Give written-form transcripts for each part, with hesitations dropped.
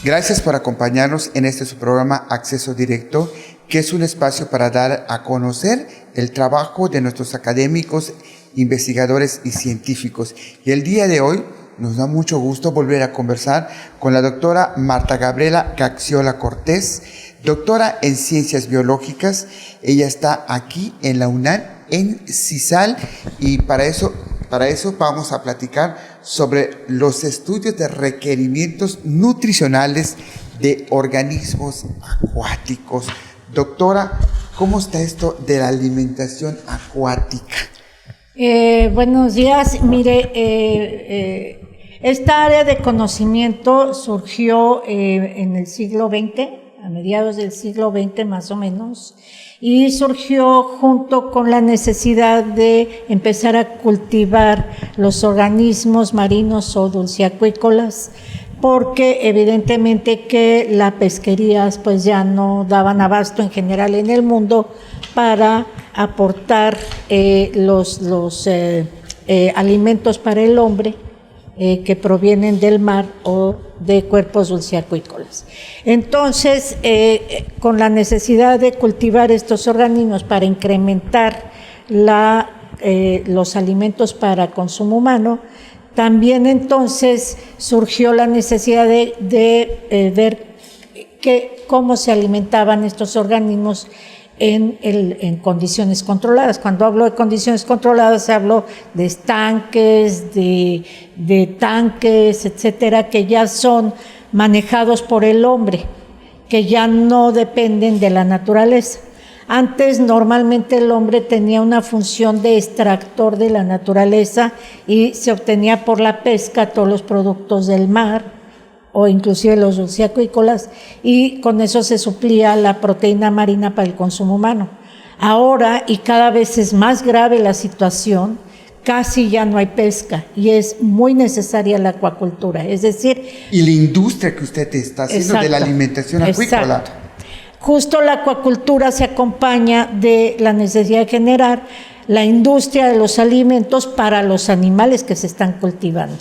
Gracias por acompañarnos en este su programa Acceso Directo, que es un espacio para dar a conocer el trabajo de nuestros académicos, investigadores y científicos. Y el día de hoy nos da mucho gusto volver a conversar con la doctora Marta Gabriela Gaxiola Cortés, doctora en Ciencias Biológicas. Ella está aquí en la UNAM, en CISAL, y para eso vamos a platicar sobre los estudios de requerimientos nutricionales de organismos acuáticos. Doctora, ¿cómo está esto de la alimentación acuática? Buenos días. Mire, esta área de conocimiento surgió en el siglo XX, a mediados del siglo XX más o menos, y surgió junto con la necesidad de empezar a cultivar los organismos marinos o dulceacuícolas, porque evidentemente que las pesquerías pues ya no daban abasto en general en el mundo para aportar los alimentos para el hombre que provienen del mar o de cuerpos dulceacuícolas. Entonces, con la necesidad de cultivar estos organismos para incrementar los alimentos para consumo humano, también entonces surgió la necesidad de ver cómo se alimentaban estos organismos en condiciones controladas. Cuando hablo de condiciones controladas, hablo de estanques, de tanques, etcétera, que ya son manejados por el hombre, que ya no dependen de la naturaleza. Antes, normalmente el hombre tenía una función de extractor de la naturaleza y se obtenía por la pesca todos los productos del mar, o inclusive los dulceacuícolas, y con eso se suplía la proteína marina para el consumo humano. Ahora, y cada vez es más grave la situación, casi ya no hay pesca y es muy necesaria la acuacultura, es decir... Y la industria que usted está haciendo de la alimentación acuícola. Exacto. Justo la acuacultura se acompaña de la necesidad de generar la industria de los alimentos para los animales que se están cultivando,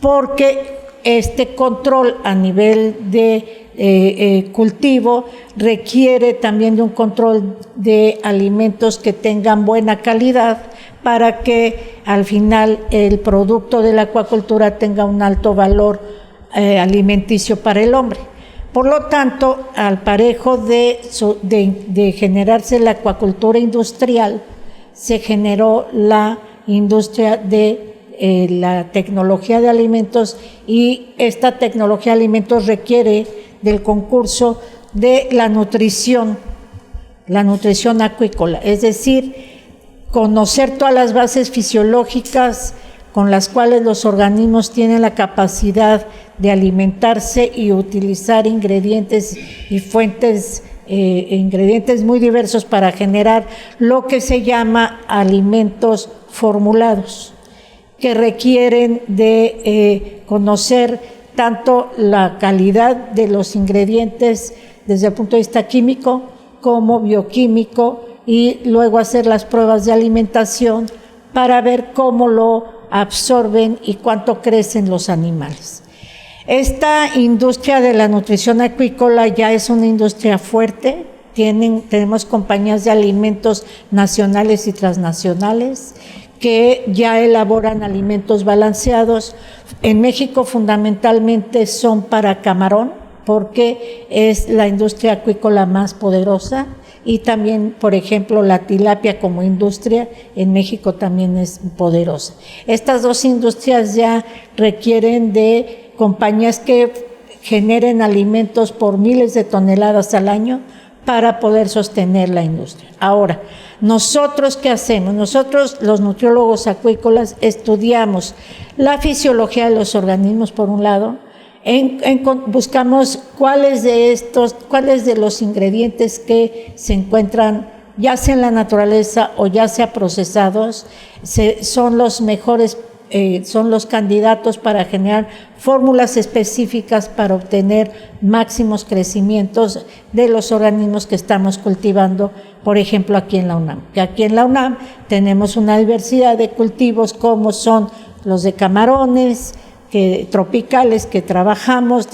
porque este control a nivel de cultivo requiere también de un control de alimentos que tengan buena calidad para que al final el producto de la acuacultura tenga un alto valor alimenticio para el hombre. Por lo tanto, al parejo de generarse la acuacultura industrial, se generó la industria de la tecnología de alimentos, y esta tecnología de alimentos requiere del concurso de la nutrición acuícola, es decir, conocer todas las bases fisiológicas con las cuales los organismos tienen la capacidad de alimentarse y utilizar ingredientes y fuentes, ingredientes muy diversos para generar lo que se llama alimentos formulados, que requieren de conocer tanto la calidad de los ingredientes desde el punto de vista químico como bioquímico, y luego hacer las pruebas de alimentación para ver cómo lo absorben y cuánto crecen los animales. Esta industria de la nutrición acuícola ya es una industria fuerte. Tenemos compañías de alimentos nacionales y transnacionales que ya elaboran alimentos balanceados. En México fundamentalmente son para camarón, porque es la industria acuícola más poderosa, y también, por ejemplo, la tilapia como industria en México también es poderosa. Estas dos industrias ya requieren de compañías que generen alimentos por miles de toneladas al año para poder sostener la industria. Ahora, ¿nosotros qué hacemos? Nosotros, los nutriólogos acuícolas, estudiamos la fisiología de los organismos, por un lado, buscamos cuáles de los ingredientes que se encuentran ya sea en la naturaleza o ya sea procesados, son los mejores, son los candidatos para generar fórmulas específicas para obtener máximos crecimientos de los organismos que estamos cultivando, por ejemplo, aquí en la UNAM. Que aquí en la UNAM tenemos una diversidad de cultivos como son los de camarones, tropicales que trabajamos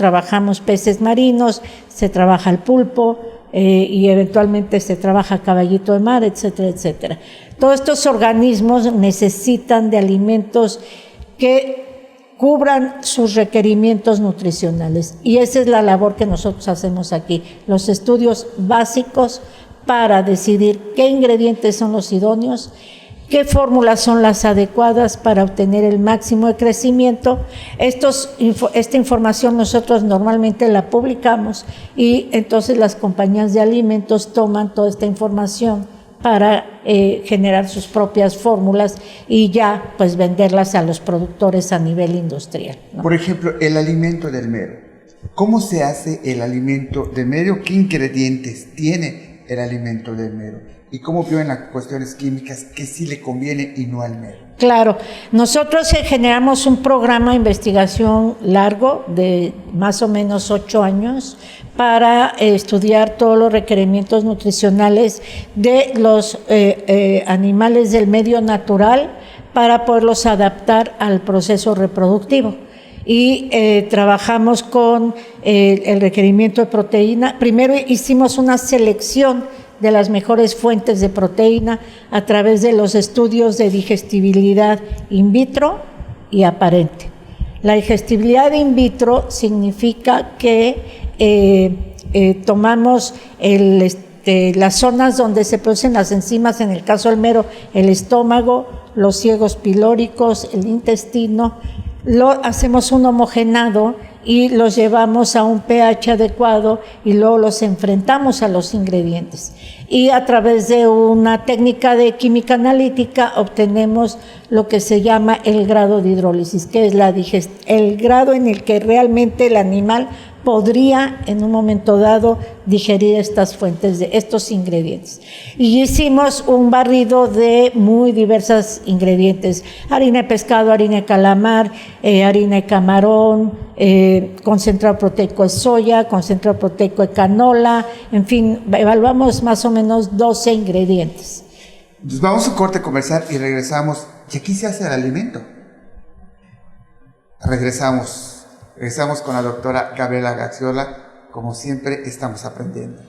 peces marinos, se trabaja el pulpo y eventualmente se trabaja caballito de mar, etcétera, etcétera. Todos estos organismos necesitan de alimentos que cubran sus requerimientos nutricionales y esa es la labor que nosotros hacemos aquí, los estudios básicos para decidir qué ingredientes son los idóneos, qué fórmulas son las adecuadas para obtener el máximo de crecimiento. Esta información nosotros normalmente la publicamos y entonces las compañías de alimentos toman toda esta información para generar sus propias fórmulas y ya pues venderlas a los productores a nivel industrial, ¿no? Por ejemplo, el alimento del mero. ¿Cómo se hace el alimento del mero? ¿Qué ingredientes tiene el alimento del mero? ¿Y cómo vio en las cuestiones químicas que sí le conviene y no al mero? Claro, nosotros generamos un programa de investigación largo de más o menos 8 años para estudiar todos los requerimientos nutricionales de los animales del medio natural para poderlos adaptar al proceso reproductivo. Y trabajamos con el requerimiento de proteína. Primero hicimos una selección de las mejores fuentes de proteína a través de los estudios de digestibilidad in vitro y aparente. La digestibilidad in vitro significa que tomamos las zonas donde se producen las enzimas, en el caso del mero, el estómago, los ciegos pilóricos, el intestino, hacemos un homogenado y los llevamos a un pH adecuado y luego los enfrentamos a los ingredientes. Y a través de una técnica de química analítica obtenemos lo que se llama el grado de hidrólisis, que es el grado en el que realmente el animal podría en un momento dado digerir estas fuentes de estos ingredientes. Y hicimos un barrido de muy diversos ingredientes: harina de pescado, harina de calamar, harina de camarón, concentrado proteico de soya, concentrado proteico de canola, en fin, evaluamos más o menos 12 ingredientes. Entonces vamos a un corte comercial y regresamos. Y aquí se hace el alimento. Regresamos con la doctora Gabriela Gaxiola. Como siempre, estamos aprendiendo.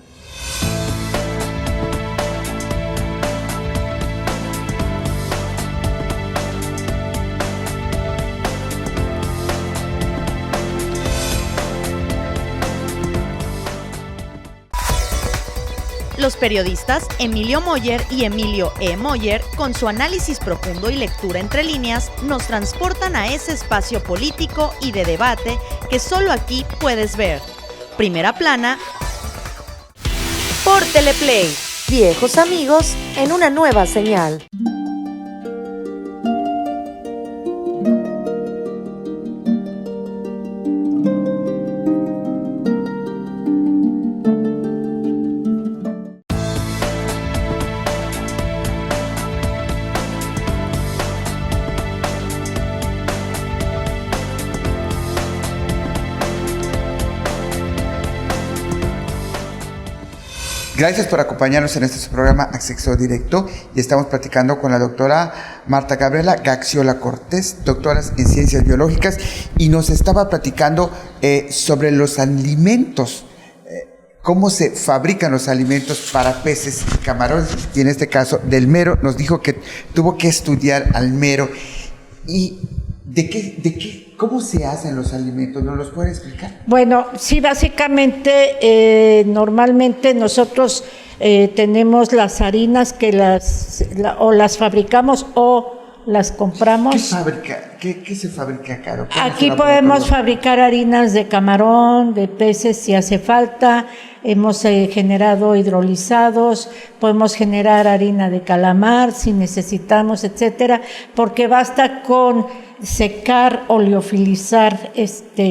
Los periodistas Emilio Moller y Emilio E. Moller, con su análisis profundo y lectura entre líneas, nos transportan a ese espacio político y de debate que solo aquí puedes ver. Primera Plana por Teleplay. Viejos amigos en una nueva señal. Gracias por acompañarnos en este programa Acceso Directo y estamos platicando con la doctora Marta Gabriela Gaxiola Cortés, doctora en Ciencias Biológicas, y nos estaba platicando sobre los alimentos, cómo se fabrican los alimentos para peces y camarones, y en este caso del mero. Nos dijo que tuvo que estudiar al mero. ¿Y cómo se hacen los alimentos? ¿Nos los puede explicar? Bueno, sí, básicamente, normalmente nosotros tenemos las harinas que o las fabricamos o las compramos. ¿Qué se fabrica acá? Aquí podemos fabricar harinas de camarón, de peces si hace falta. Hemos generado hidrolizados, podemos generar harina de calamar si necesitamos, etcétera, porque basta con secar o liofilizar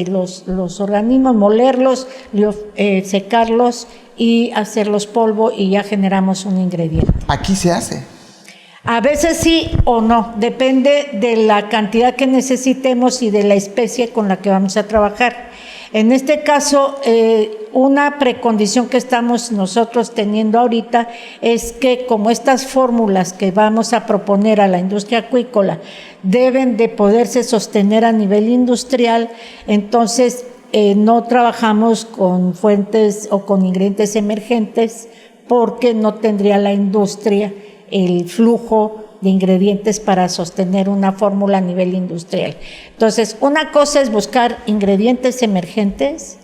los organismos, molerlos, secarlos y hacerlos polvo y ya generamos un ingrediente. ¿Aquí se hace? A veces sí o no, depende de la cantidad que necesitemos y de la especie con la que vamos a trabajar. En este caso, una precondición que estamos nosotros teniendo ahorita es que como estas fórmulas que vamos a proponer a la industria acuícola deben de poderse sostener a nivel industrial, entonces no trabajamos con fuentes o con ingredientes emergentes porque no tendría la industria el flujo de ingredientes para sostener una fórmula a nivel industrial. Entonces, una cosa es buscar ingredientes emergentes,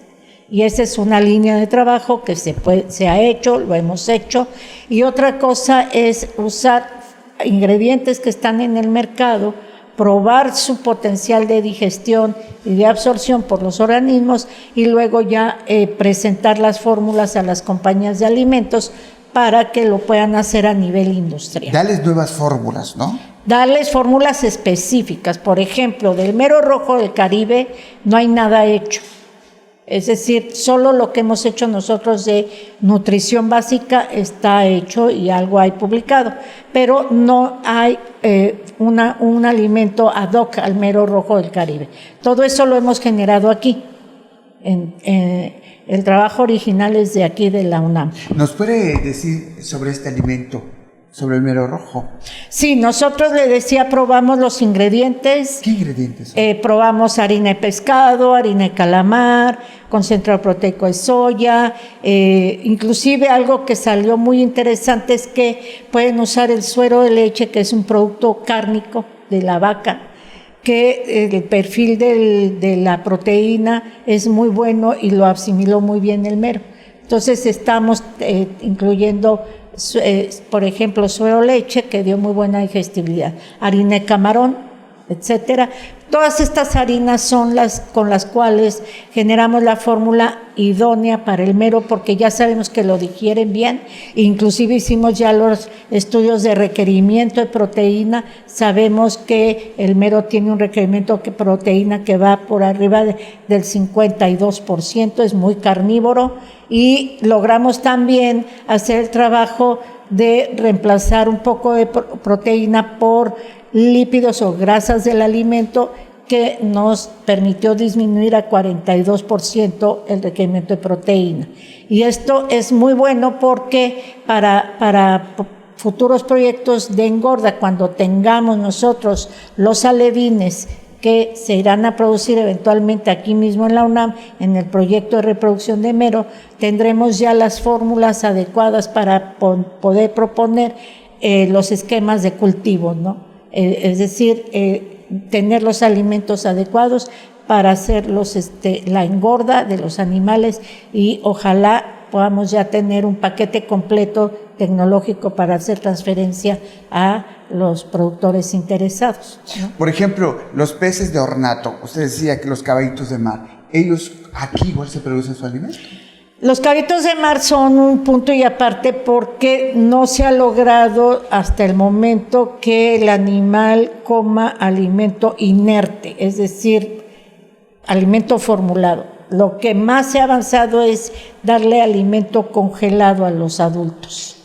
y esa es una línea de trabajo que se ha hecho, lo hemos hecho, y otra cosa es usar ingredientes que están en el mercado, probar su potencial de digestión y de absorción por los organismos, y luego ya presentar las fórmulas a las compañías de alimentos para que lo puedan hacer a nivel industrial. Darles nuevas fórmulas, ¿no? Darles fórmulas específicas. Por ejemplo, del mero rojo del Caribe no hay nada hecho. Es decir, solo lo que hemos hecho nosotros de nutrición básica está hecho y algo hay publicado, pero no hay un alimento ad hoc al mero rojo del Caribe. Todo eso lo hemos generado aquí. El trabajo original es de aquí, de la UNAM. ¿Nos puede decir sobre este alimento, sobre el mero rojo? Sí, nosotros le decía, probamos los ingredientes. ¿Qué ingredientes son? Probamos harina de pescado, harina de calamar, concentrado proteico de soya, inclusive algo que salió muy interesante es que pueden usar el suero de leche, que es un producto cárnico de la vaca, que el perfil de la proteína es muy bueno y lo asimiló muy bien el mero. Entonces estamos incluyendo, por ejemplo, suero leche, que dio muy buena digestibilidad, harina de camarón, etcétera. Todas estas harinas son las con las cuales generamos la fórmula idónea para el mero, porque ya sabemos que lo digieren bien. Inclusive hicimos ya los estudios de requerimiento de proteína. Sabemos que el mero tiene un requerimiento de proteína que va por arriba del 52%, es muy carnívoro, y logramos también hacer el trabajo de reemplazar un poco de proteína por lípidos o grasas del alimento, que nos permitió disminuir a 42% el requerimiento de proteína. Y esto es muy bueno porque para futuros proyectos de engorda, cuando tengamos nosotros los alevines que se irán a producir eventualmente aquí mismo en la UNAM, en el proyecto de reproducción de mero, tendremos ya las fórmulas adecuadas para poder proponer los esquemas de cultivo, ¿no? Es decir, tener los alimentos adecuados para hacer la engorda de los animales, y ojalá podamos ya tener un paquete completo tecnológico para hacer transferencia a los productores interesados, ¿no? Por ejemplo, los peces de ornato, usted decía que los caballitos de mar, ellos aquí igual se producen su alimento. Los caballitos de mar son un punto y aparte, porque no se ha logrado hasta el momento que el animal coma alimento inerte, es decir, alimento formulado. Lo que más se ha avanzado es darle alimento congelado a los adultos,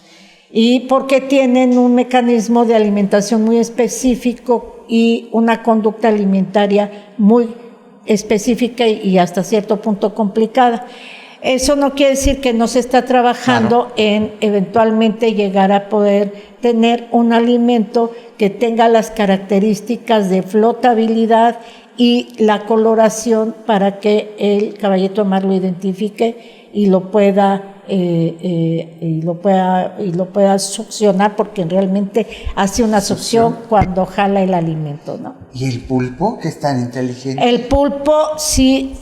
y porque tienen un mecanismo de alimentación muy específico y una conducta alimentaria muy específica y hasta cierto punto complicada. Eso no quiere decir que no se está trabajando en eventualmente llegar a poder tener un alimento que tenga las características de flotabilidad y la coloración para que el caballito de mar lo identifique y lo pueda succionar, porque realmente hace una succión cuando jala el alimento, ¿no? ¿Y el pulpo, que es tan inteligente? El pulpo, sí,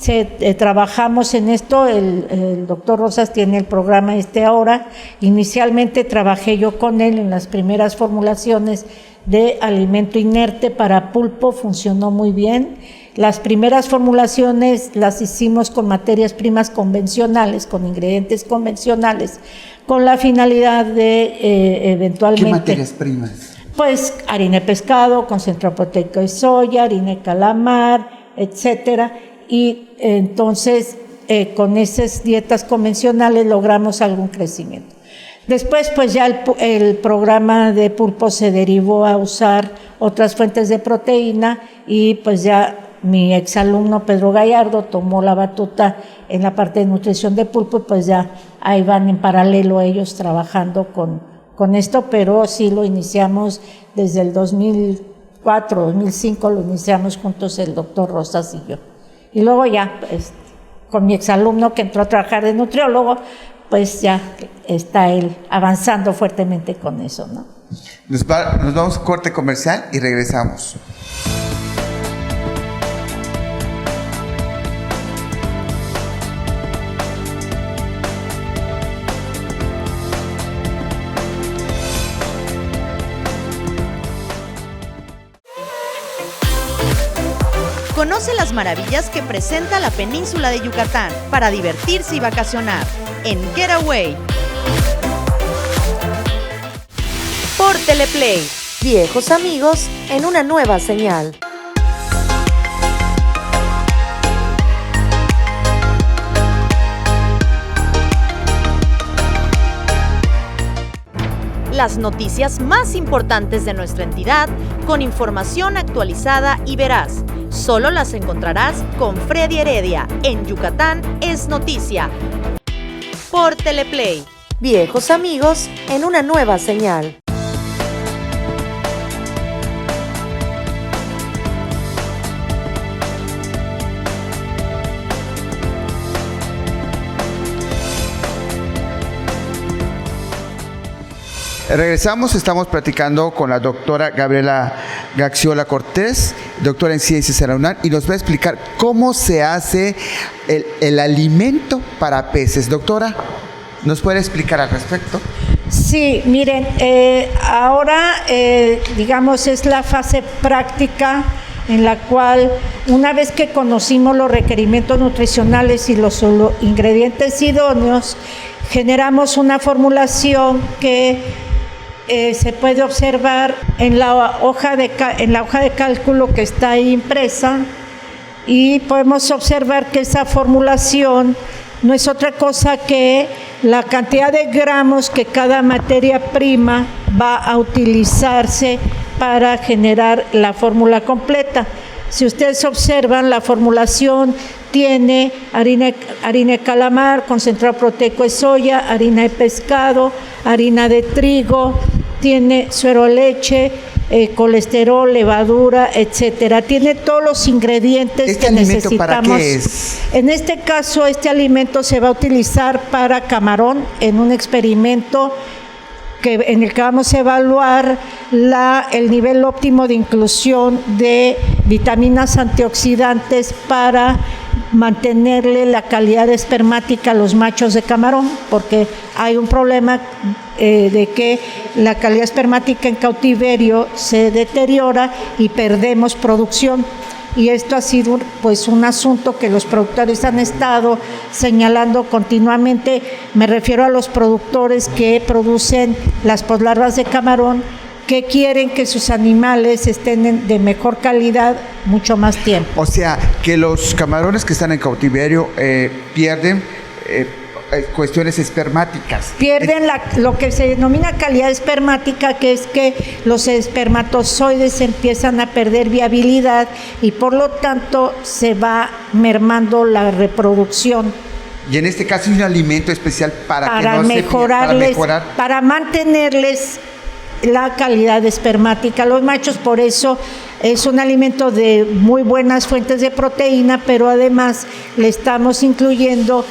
trabajamos en esto. El doctor Rosas tiene el programa ahora. Inicialmente trabajé yo con él en las primeras formulaciones de alimento inerte para pulpo, funcionó muy bien. Las primeras formulaciones las hicimos con materias primas convencionales, con ingredientes convencionales, con la finalidad de eventualmente... ¿Qué materias primas? Pues harina de pescado, concentrado proteico de soya, harina de calamar, etcétera. Y entonces con esas dietas convencionales logramos algún crecimiento. Después, pues ya el programa de pulpo se derivó a usar otras fuentes de proteína, y pues ya mi exalumno Pedro Gallardo tomó la batuta en la parte de nutrición de pulpo y pues ya ahí van en paralelo ellos trabajando con esto, pero sí lo iniciamos desde el 2004, 2005, lo iniciamos juntos el doctor Rosas y yo. Y luego ya, pues, con mi exalumno que entró a trabajar de nutriólogo, pues ya está él avanzando fuertemente con eso, ¿no? Nos vamos a corte comercial y regresamos. Conoce las maravillas que presenta la península de Yucatán para divertirse y vacacionar en Getaway. Por Teleplay, viejos amigos en una nueva señal. Las noticias más importantes de nuestra entidad con información actualizada y veraz. Solo las encontrarás con Freddy Heredia en Yucatán es Noticia. Por Teleplay, viejos amigos en una nueva señal. Regresamos, estamos platicando con la doctora Gabriela Gaxiola Cortés, doctora en Ciencias de la UNAM, y nos va a explicar cómo se hace el alimento para peces. Doctora, ¿nos puede explicar al respecto? Sí, miren, ahora, digamos, es la fase práctica en la cual, una vez que conocimos los requerimientos nutricionales y los ingredientes idóneos, generamos una formulación que se puede observar en la hoja de cálculo que está ahí impresa, y podemos observar que esa formulación no es otra cosa que la cantidad de gramos que cada materia prima va a utilizarse para generar la fórmula completa. Si ustedes observan, la formulación tiene harina de calamar, concentrado proteico de soya, harina de pescado, harina de trigo, tiene suero de leche, colesterol, levadura, etcétera. Tiene todos los ingredientes que necesitamos. ¿Para qué es? En este caso, este alimento se va a utilizar para camarón en un experimento en el que vamos a evaluar el nivel óptimo de inclusión de vitaminas antioxidantes para mantenerle la calidad espermática a los machos de camarón, porque hay un problema de que la calidad espermática en cautiverio se deteriora y perdemos producción. Y esto ha sido pues un asunto que los productores han estado señalando continuamente. Me refiero a los productores que producen las poslarvas de camarón, que quieren que sus animales estén de mejor calidad mucho más tiempo. O sea, que los camarones que están en cautiverio pierden cuestiones espermáticas. Pierden lo que se denomina calidad espermática, que es que los espermatozoides empiezan a perder viabilidad y por lo tanto se va mermando la reproducción. Y en este caso hay un alimento especial para mantenerles la calidad espermática a los machos. Por eso es un alimento de muy buenas fuentes de proteína, pero además le estamos incluyendo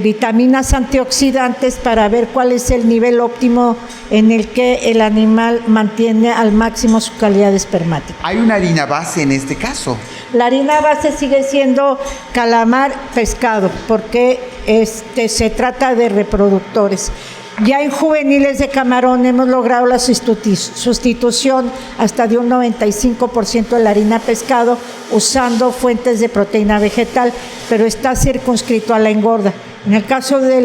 vitaminas antioxidantes para ver cuál es el nivel óptimo en el que el animal mantiene al máximo su calidad espermática. ¿Hay una harina base en este caso? La harina base sigue siendo calamar, pescado, porque se trata de reproductores. Ya en juveniles de camarón hemos logrado la sustitución hasta de un 95% de la harina pescado usando fuentes de proteína vegetal, pero está circunscrito a la engorda. En el caso de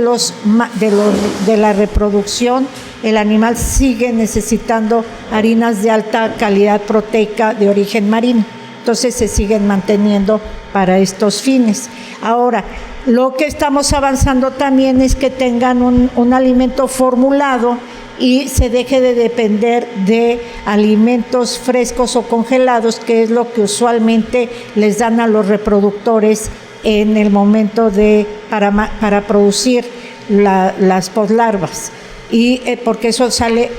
la reproducción, el animal sigue necesitando harinas de alta calidad proteica de origen marino. Entonces se siguen manteniendo para estos fines. Ahora, lo que estamos avanzando también es que tengan un alimento formulado y se deje de depender de alimentos frescos o congelados, que es lo que usualmente les dan a los reproductores en el momento para producir las poslarvas. Y porque eso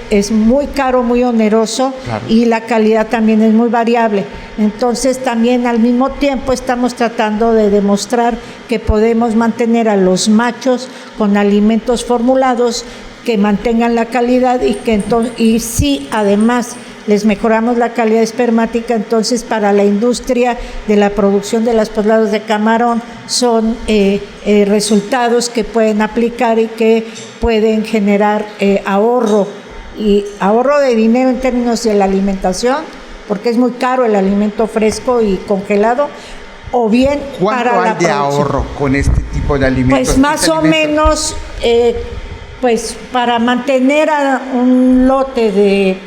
es muy caro, muy oneroso, claro, y la calidad también es muy variable. Entonces también al mismo tiempo estamos tratando de demostrar que podemos mantener a los machos con alimentos formulados que mantengan la calidad y si además les mejoramos la calidad espermática, entonces para la industria de la producción de las poslarvas de camarón son resultados que pueden aplicar y que pueden generar ahorro de dinero en términos de la alimentación, porque es muy caro el alimento fresco y congelado, o bien para la producción. ¿Cuánto hay de ahorro con este tipo de alimentos? Pues más o menos, pues para mantener a un lote de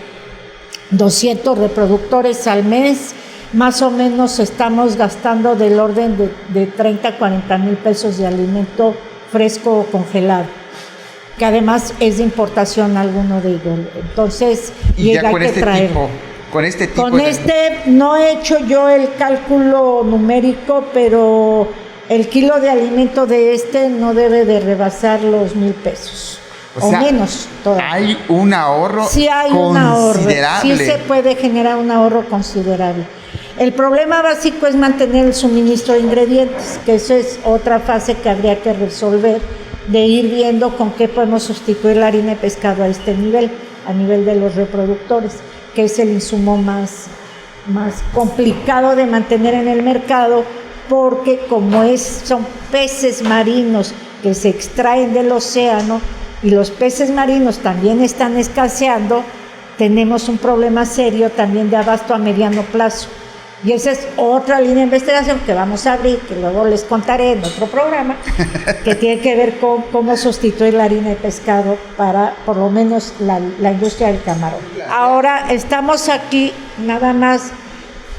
200 reproductores al mes, más o menos estamos gastando del orden de 30 a 40 mil pesos de alimento fresco o congelado, que además es de importación alguno de ellos. Entonces, y ya con este tipo no he hecho yo el cálculo numérico, pero el kilo de alimento de no debe de rebasar los 1,000 pesos. O sea, menos todavía. Hay un ahorro sí hay considerable. Sí se puede generar un ahorro considerable. El problema básico es mantener el suministro de ingredientes, que eso es otra fase que habría que resolver, de ir viendo con qué podemos sustituir la harina de pescado a este nivel, a nivel de los reproductores, que es el insumo más complicado de mantener en el mercado, porque como son peces marinos que se extraen del océano, y los peces marinos también están escaseando, tenemos un problema serio también de abasto a mediano plazo. Y esa es otra línea de investigación que vamos a abrir, que luego les contaré en otro programa, que tiene que ver con cómo sustituir la harina de pescado para, por lo menos, la industria del camarón. Ahora estamos aquí nada más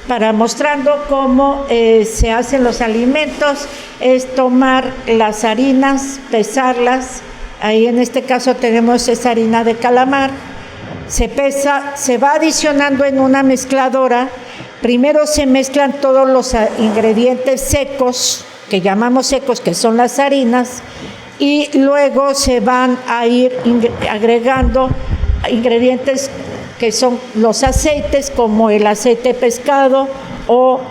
para mostrando cómo se hacen los alimentos, es tomar las harinas, pesarlas. Ahí en este caso tenemos esa harina de calamar, se pesa, se va adicionando en una mezcladora. Primero se mezclan todos los ingredientes secos, que llamamos secos, que son las harinas, y luego se van a ir agregando ingredientes que son los aceites, como el aceite de pescado o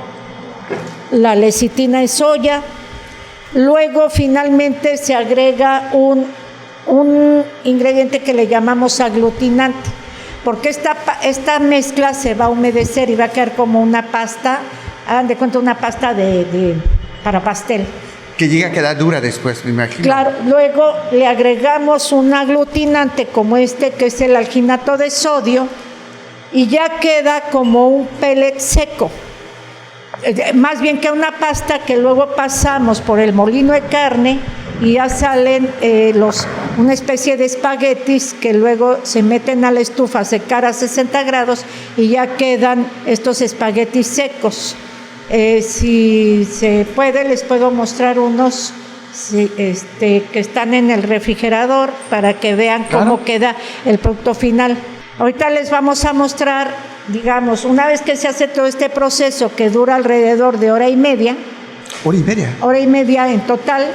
la lecitina de soya. Luego finalmente se agrega un ingrediente que le llamamos aglutinante, porque esta mezcla se va a humedecer y va a quedar como una pasta, hagan de cuenta una pasta para pastel. Que llega a quedar dura después, me imagino. Claro, luego le agregamos un aglutinante como que es el alginato de sodio, y ya queda como un pellet seco. Más bien que una pasta que luego pasamos por el molino de carne y ya salen una especie de espaguetis que luego se meten a la estufa a secar a 60 grados y ya quedan estos espaguetis secos. Si se puede, les puedo mostrar unos que están en el refrigerador para que vean cómo queda el producto final. Ahorita les vamos a mostrar, digamos, una vez que se hace todo este proceso que dura alrededor de hora y media. ¿Hora y media? Hora y media en total.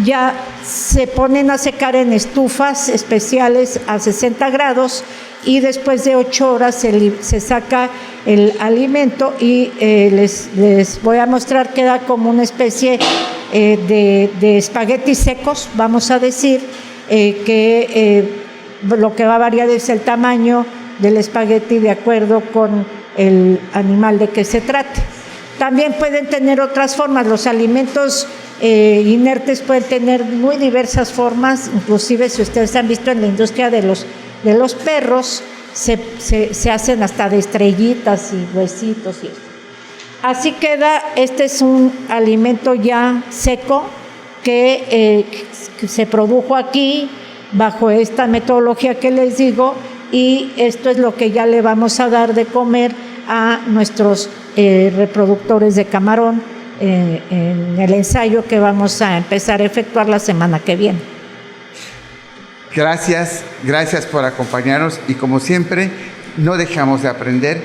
Ya se ponen a secar en estufas especiales a 60 grados y después de 8 horas se saca el alimento y les voy a mostrar, queda como una especie de espaguetis secos, vamos a decir, lo que va a variar es el tamaño del espagueti de acuerdo con el animal de que se trate. También pueden tener otras formas, los alimentos inertes pueden tener muy diversas formas, inclusive si ustedes han visto en la industria de los perros, se hacen hasta de estrellitas y huesitos y eso. Así queda, este es un alimento ya seco que se produjo aquí bajo esta metodología que les digo, y esto es lo que ya le vamos a dar de comer a nuestros reproductores de camarón en el ensayo que vamos a empezar a efectuar la semana que viene. Gracias por acompañarnos y como siempre, no dejamos de aprender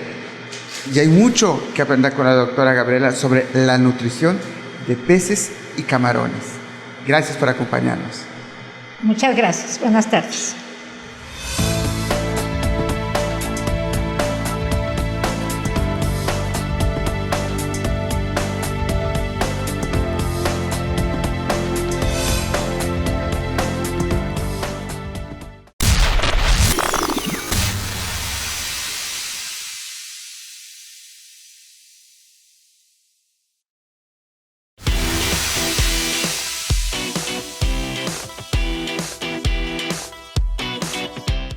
y hay mucho que aprender con la doctora Gabriela sobre la nutrición de peces y camarones. Gracias por acompañarnos. Muchas gracias. Buenas tardes.